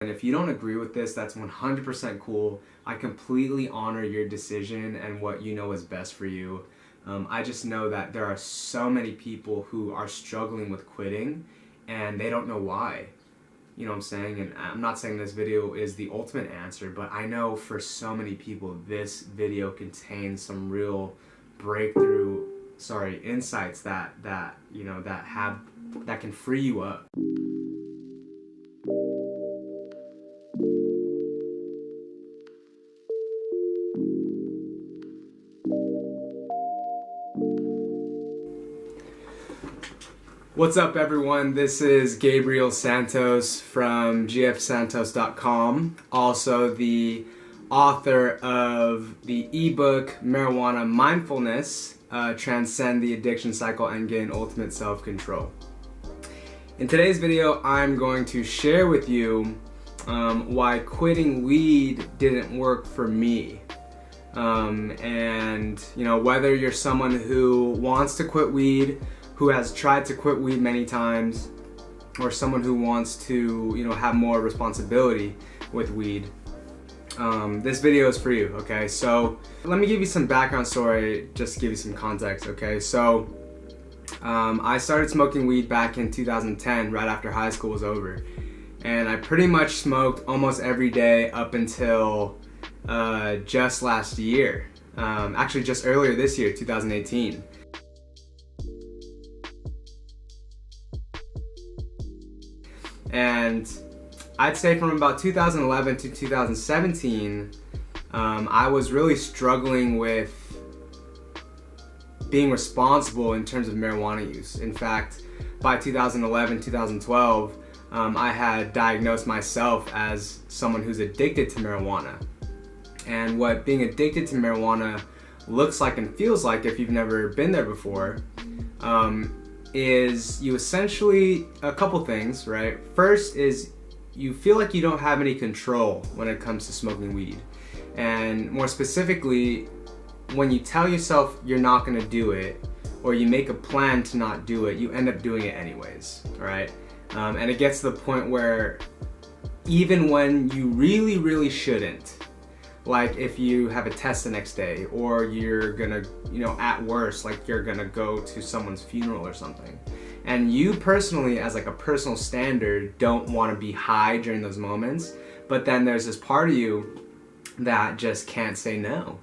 And if you don't agree with this, that's 100% cool. I completely honor your decision and what you know is best for you. I just know that there are so many people who are struggling with quitting and they don't know why. You know what I'm saying? And I'm not saying this video is the ultimate answer, but I know for so many people this video contains some real insights that can free you up. What's up, everyone? This is Gabriel Santos from gfsantos.com, also the author of the ebook Marijuana Mindfulness, Transcend the Addiction Cycle and Gain Ultimate Self-Control. In today's video, I'm going to share with you why quitting weed didn't work for me. And whether you're someone who wants to quit weed, who has tried to quit weed many times, or someone who wants to have more responsibility with weed, this video is for you. Okay, so let me give you some background story just to give you some context. Okay, so I started smoking weed back in 2010, right after high school was over, and I pretty much smoked almost every day up until just last year, actually just earlier this year, 2018. And I'd say from about 2011 to 2017, I was really struggling with being responsible in terms of marijuana use. In fact, by 2011, 2012, I had diagnosed myself as someone who's addicted to marijuana. And what being addicted to marijuana looks like and feels like, if you've never been there before, is you essentially, a couple things, right? First is you feel like you don't have any control when it comes to smoking weed. And more specifically, when you tell yourself you're not gonna do it, or you make a plan to not do it, you end up doing it anyways, right? And it gets to the point where even when you really shouldn't, like if you have a test the next day, or you're gonna, at worst, like you're gonna go to someone's funeral or something, and you personally, as like a personal standard, don't want to be high during those moments, but then there's this part of you that just can't say no,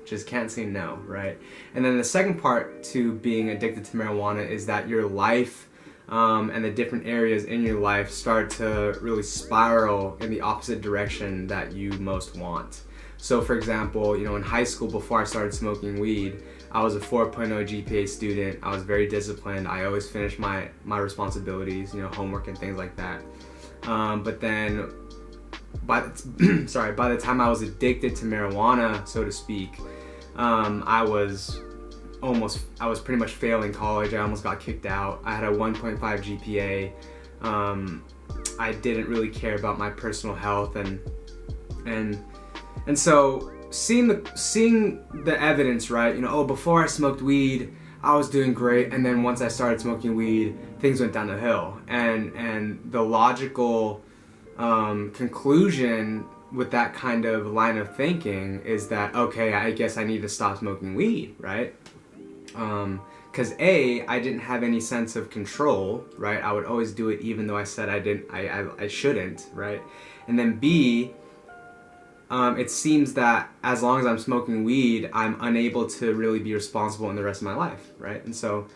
right? And then the second part to being addicted to marijuana is that your life and the different areas in your life start to really spiral in the opposite direction that you most want. So for example, in high school, before I started smoking weed, I was a 4.0 GPA student. I was very disciplined. I always finished my responsibilities, homework and things like that. But then by the time I was addicted to marijuana, so to speak, I was pretty much failing college. I almost got kicked out. I had a 1.5 GPA. I didn't really care about my personal health, and so seeing the evidence, right? Before I smoked weed, I was doing great, and then once I started smoking weed, things went down the hill. And the logical conclusion with that kind of line of thinking is that, okay, I guess I need to stop smoking weed, right? Because I didn't have any sense of control, right? I would always do it even though I said I shouldn't, right? And then B, it seems that as long as I'm smoking weed, I'm unable to really be responsible in the rest of my life, right? And so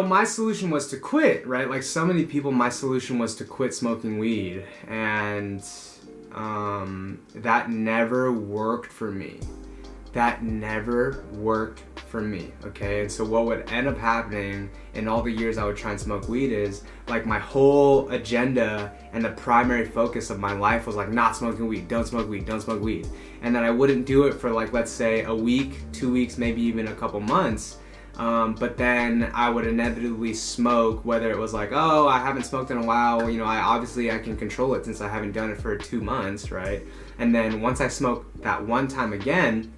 my solution was to quit, right? Like so many people, my solution was to quit smoking weed, and that never worked for me. Okay? And so what would end up happening in all the years I would try and smoke weed is, like, my whole agenda and the primary focus of my life was like, not smoking weed, don't smoke weed, don't smoke weed. And then I wouldn't do it for, like, let's say a week, 2 weeks, maybe even a couple months. But then I would inevitably smoke, whether it was like, oh, I haven't smoked in a while, I can control it since I haven't done it for 2 months, right? And then once I smoked that one time again,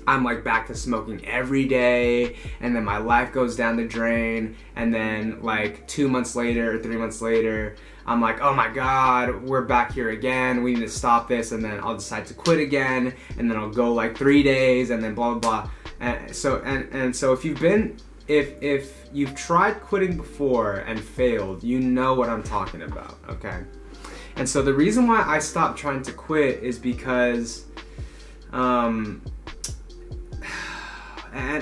I'm like back to smoking every day, and then my life goes down the drain, and then like 2 months later or 3 months later, I'm like, oh my God, we're back here again, we need to stop this, and then I'll decide to quit again, and then I'll go like 3 days, and then blah blah blah. And so if you've tried quitting before and failed, you know what I'm talking about, okay? And so the reason why I stopped trying to quit is because and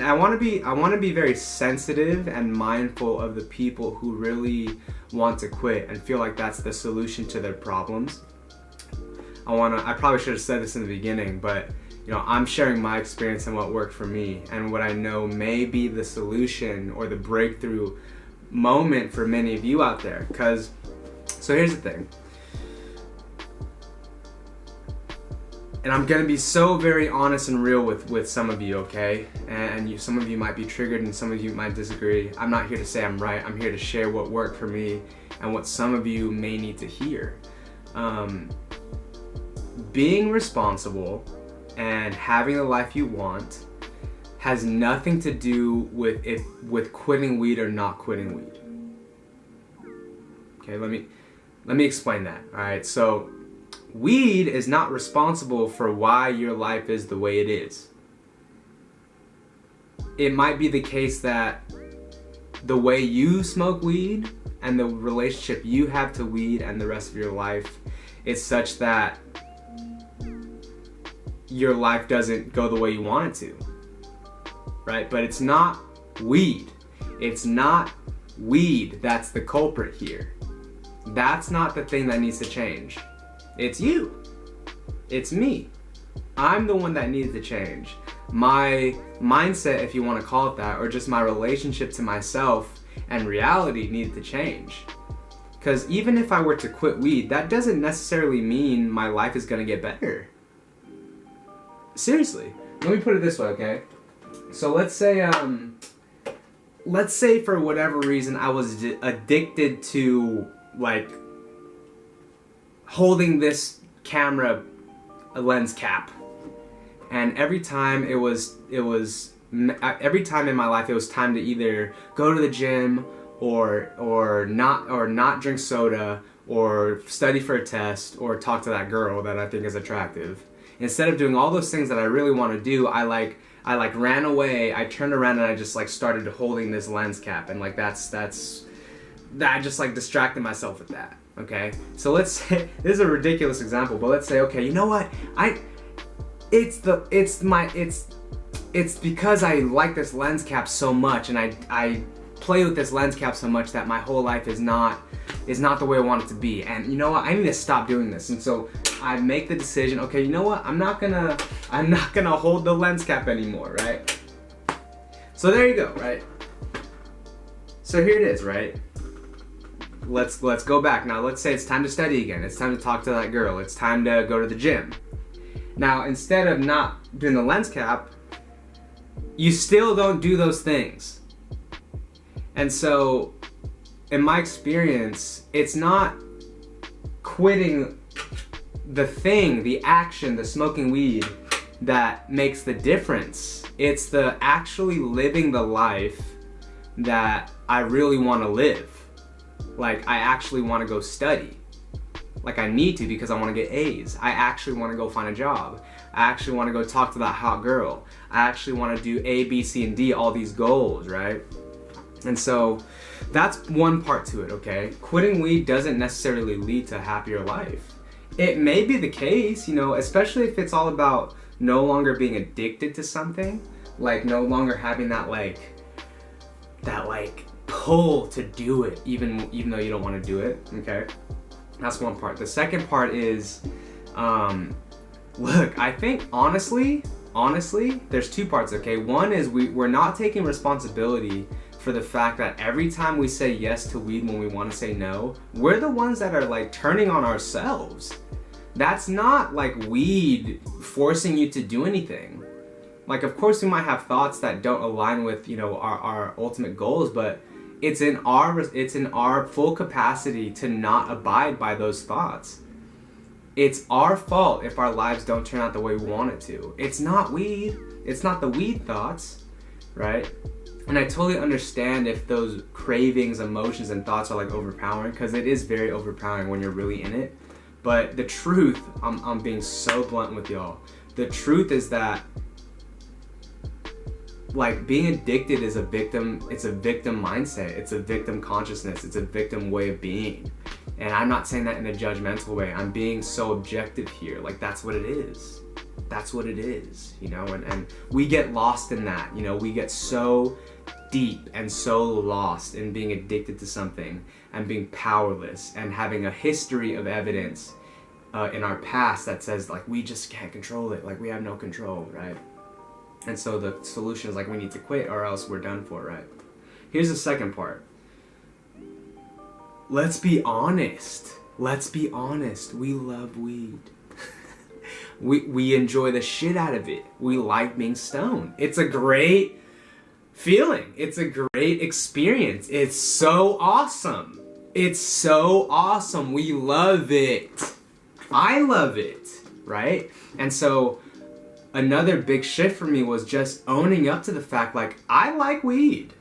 I want to be very sensitive and mindful of the people who really want to quit and feel like that's the solution to their problems. I probably should have said this in the beginning, but you know, I'm sharing my experience and what worked for me and what I know may be the solution or the breakthrough moment for many of you out there. So here's the thing. And I'm gonna be so very honest and real with some of you, okay? And some of you might be triggered and some of you might disagree. I'm not here to say I'm right. I'm here to share what worked for me and what some of you may need to hear. Being responsible and having the life you want has nothing to do with quitting weed or not quitting weed. Okay, let me explain that. All right, so weed is not responsible for why your life is the way it is. It might be the case that the way you smoke weed and the relationship you have to weed and the rest of your life is such that your life doesn't go the way you want it to, right? But it's not weed. It's not weed that's the culprit here. That's not the thing that needs to change. It's you. It's me. I'm the one that needs to change. My mindset, if you want to call it that, or just my relationship to myself and reality needed to change. Because even if I were to quit weed, that doesn't necessarily mean my life is going to get better. Seriously. Let me put it this way, okay? So let's say for whatever reason I was addicted to like holding this camera lens cap, and every time every time in my life it was time to either go to the gym or not drink soda or study for a test or talk to that girl that I think is attractive. Instead of doing all those things that I really want to do, I ran away. I turned around and I just like started holding this lens cap, and like that I just like distracted myself with that. Okay, so let's say this is a ridiculous example, but let's say, okay, you know what? It's because I like this lens cap so much, and I play with this lens cap so much that my whole life is not the way I want it to be. And you know what? I need to stop doing this. And so I make the decision, okay, you know what? I'm not gonna hold the lens cap anymore, right? So there you go, right? So here it is, right? Let's go back. Now let's say it's time to study again. It's time to talk to that girl. It's time to go to the gym. Now instead of not doing the lens cap, you still don't do those things. And so in my experience, it's not quitting the thing, the action, the smoking weed that makes the difference. It's the actually living the life that I really want to live. Like, I actually want to go study. Like, I need to because I want to get A's. I actually want to go find a job. I actually want to go talk to that hot girl. I actually want to do A, B, C, and D, all these goals, right? And so that's one part to it, okay? Quitting weed doesn't necessarily lead to a happier life. It may be the case, you know, especially if it's all about no longer being addicted to something, like no longer having that pull to do it, even though you don't want to do it, okay? That's one part. The second part is, look, I think honestly, there's two parts, okay? One is we're not taking responsibility for the fact that every time we say yes to weed when we want to say no, we're the ones that are like turning on ourselves. That's not like weed forcing you to do anything. Like, of course we might have thoughts that don't align with, you know, our ultimate goals, but it's in our full capacity to not abide by those thoughts. it's our fault if our lives don't turn out the way we want it to. It's not weed. It's not the weed thoughts, right? And I totally understand if those cravings, emotions, and thoughts are like overpowering, because it is very overpowering when you're really in it. But the truth, I'm being so blunt with y'all. The truth is that like being addicted is it's a victim mindset. It's a victim consciousness. It's a victim way of being. And I'm not saying that in a judgmental way. I'm being so objective here. Like that's what it is. That's what it is, you know, and we get lost in that, you know, we get so deep and so lost in being addicted to something and being powerless and having a history of evidence in our past that says like we just can't control it, like we have no control, right? And so the solution is like we need to quit or else we're done for, right? Here's the second part. Let's be honest. Let's be honest. We love weed. We enjoy the shit out of it. We like being stoned. It's a great feeling. It's a great experience. It's so awesome. It's so awesome. We love it. I love it, right? And so another big shift for me was just owning up to the fact, like, I like weed.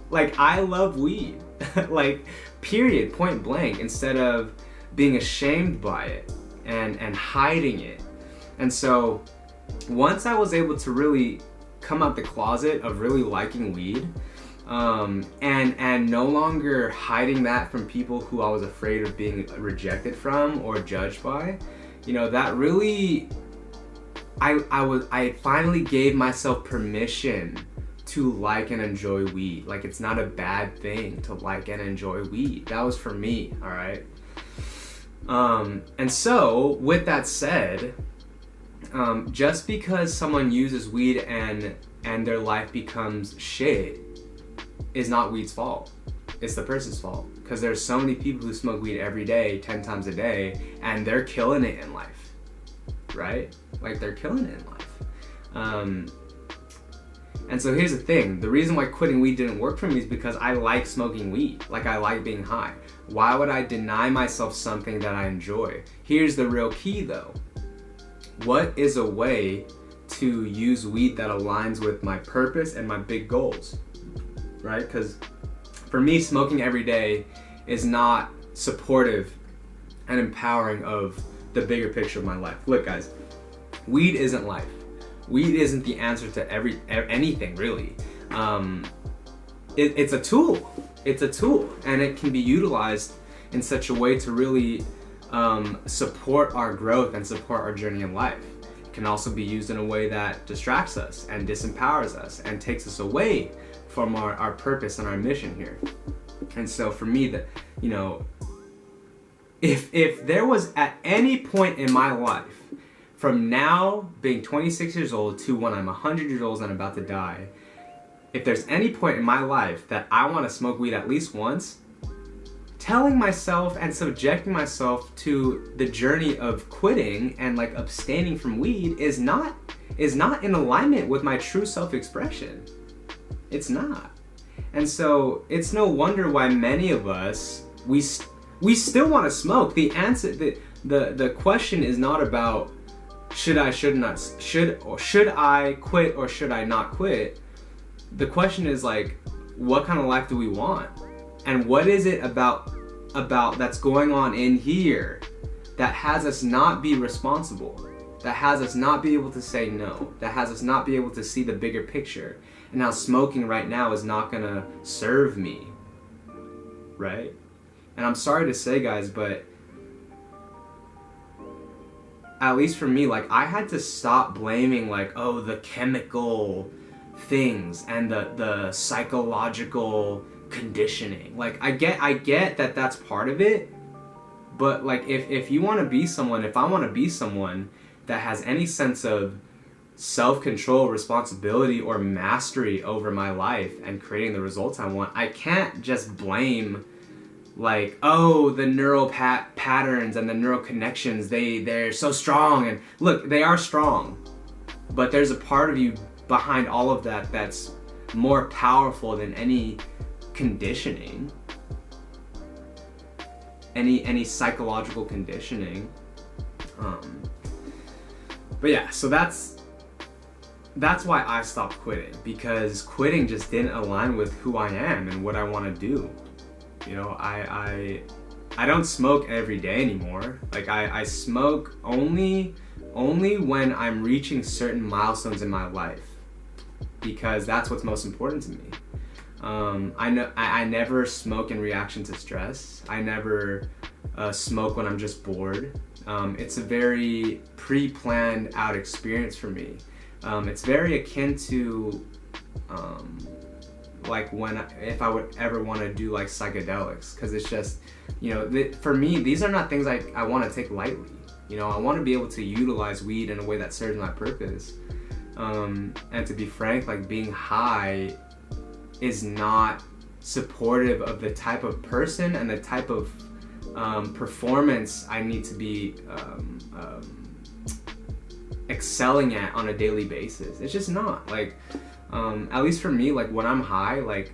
Like, I love weed. Like, period, point blank, instead of being ashamed by it and hiding it. And so once I was able to really come out the closet of really liking weed, and no longer hiding that from people who I was afraid of being rejected from or judged by, you know, that really, I finally gave myself permission to like and enjoy weed. Like, it's not a bad thing to like and enjoy weed. That was for me, all right? And so with that said, just because someone uses weed and their life becomes shit is not weed's fault. It's the person's fault. Because there's so many people who smoke weed every day, 10 times a day, and they're killing it in life, right? Like, they're killing it in life. And so here's the thing. The reason why quitting weed didn't work for me is because I like smoking weed. Like, I like being high. Why would I deny myself something that I enjoy? Here's the real key though. What is a way to use weed that aligns with my purpose and my big goals, right? Because for me, smoking every day is not supportive and empowering of the bigger picture of my life. Look, guys, weed isn't life. Weed isn't the answer to anything, really. It's a tool. It's a tool, and it can be utilized in such a way to really support our growth and support our journey in life. It can also be used in a way that distracts us and disempowers us and takes us away from our purpose and our mission here. And so for me, that, you know, if there was at any point in my life, from now being 26 years old to when I'm 100 years old and I'm about to die, if there's any point in my life that I want to smoke weed at least once, telling myself and subjecting myself to the journey of quitting and like abstaining from weed is not in alignment with my true self-expression. It's not. And so it's no wonder why many of us, we still want to smoke. The answer, the question is not about should I quit or should I not quit? The question is like, what kind of life do we want? And what is it about that's going on in here that has us not be responsible, that has us not be able to say no, that has us not be able to see the bigger picture, and how smoking right now is not gonna serve me, right? And I'm sorry to say, guys, but at least for me, like, I had to stop blaming, like, oh, the chemical things and the psychological conditioning. Like, I get that that's part of it, but like, if you want to be someone, if I want to be someone that has any sense of self-control, responsibility, or mastery over my life and creating the results I want, I can't just blame, like, oh, the neural patterns and the neural connections, they're so strong. And look, they are strong, but there's a part of you behind all of that that's more powerful than any conditioning, any psychological conditioning. But yeah, so that's why I stopped quitting, because quitting just didn't align with who I am and what I want to do. You know, I don't smoke every day anymore. Like I smoke only when I'm reaching certain milestones in my life, because that's what's most important to me. I never smoke in reaction to stress. I never smoke when I'm just bored. It's a very pre-planned out experience for me. It's very akin to like if I would ever want to do like psychedelics, because it's just, you know, for me, these are not things I want to take lightly. You know, I want to be able to utilize weed in a way that serves my purpose. And to be frank, like being high is not supportive of the type of person and the type of performance I need to be excelling at on a daily basis. It's just not. Like, at least for me, like when I'm high, like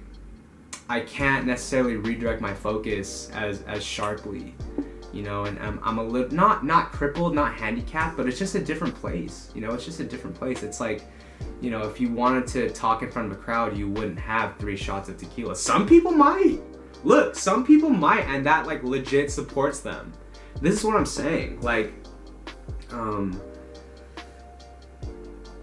I can't necessarily redirect my focus as sharply, you know, and I'm a little, not crippled, not handicapped, but it's just a different place, you know, it's just a different place. It's like, you know, if you wanted to talk in front of a crowd, you wouldn't have 3 shots of tequila. Some people might. Look, some people might, and that like legit supports them. This is what I'm saying. Like,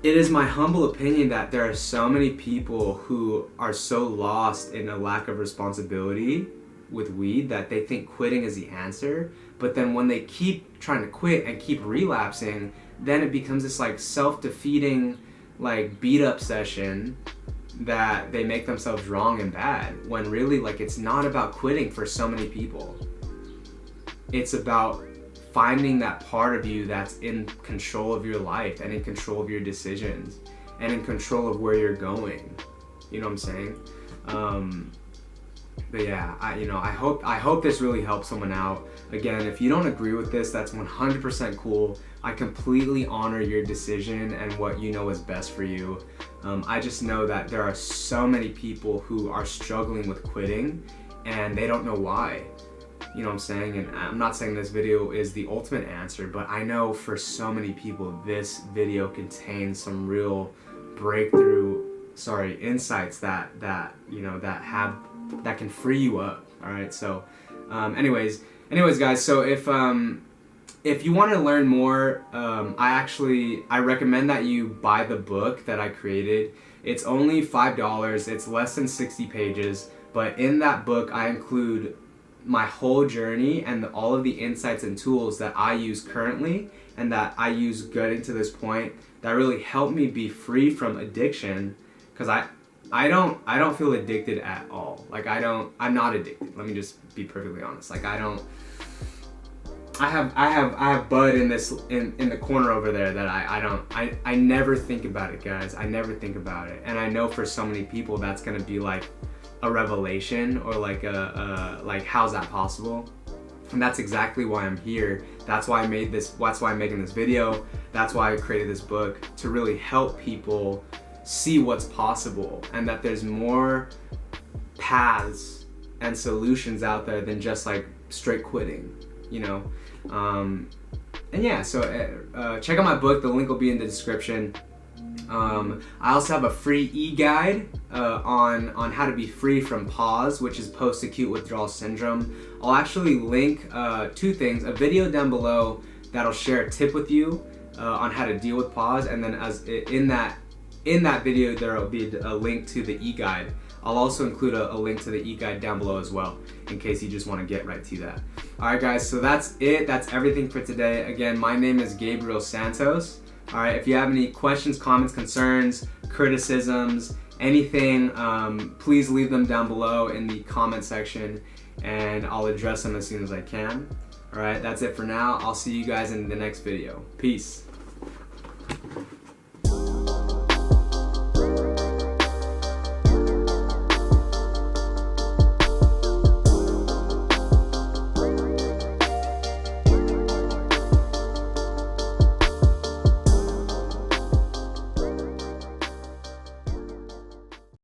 it is my humble opinion that there are so many people who are so lost in a lack of responsibility with weed that they think quitting is the answer. But then when they keep trying to quit and keep relapsing, then it becomes this like self-defeating, like beat up session that they make themselves wrong and bad, when really, like, it's not about quitting for so many people. It's about finding that part of you that's in control of your life and in control of your decisions and in control of where you're going. You know what I'm saying? But yeah, I hope this really helps someone out. Again, if you don't agree with this, that's 100% cool. I completely honor your decision and what you know is best for you. I just know that there are so many people who are struggling with quitting and they don't know why. You know what I'm saying? And I'm not saying this video is the ultimate answer, but I know for so many people this video contains some real insights that you know, that can free you up. All right, so anyways guys, so if you want to learn more, I recommend that you buy the book that I created. It's only $5. It's less than 60 pages, but in that book I include my whole journey and all of the insights and tools that I use currently and that I use getting to this point that really helped me be free from addiction, because I don't feel addicted at all. Like I'm not addicted. Let me just be perfectly honest. Like I have bud in the corner over there that I never think about it, guys. I never think about it. And I know for so many people that's gonna be like a revelation, or like like how's that possible? And that's exactly why I'm here. That's why I made this, that's why I'm making this video. That's why I created this book, to really help people see what's possible and that there's more paths and solutions out there than just like straight quitting, you know? And yeah, so check out my book. The link will be in the description. I also have a free e-guide on how to be free from pause, which is post-acute withdrawal syndrome. I'll actually link 2 things: a video down below that'll share a tip with you on how to deal with pause, and then in that video there will be a link to the e-guide. I'll also include a link to the e-guide down below as well, in case you just want to get right to that. Alright guys, so that's it. That's everything for today. Again, my name is Gabriel Santos. Alright, if you have any questions, comments, concerns, criticisms, anything, please leave them down below in the comment section and I'll address them as soon as I can. Alright, that's it for now. I'll see you guys in the next video. Peace.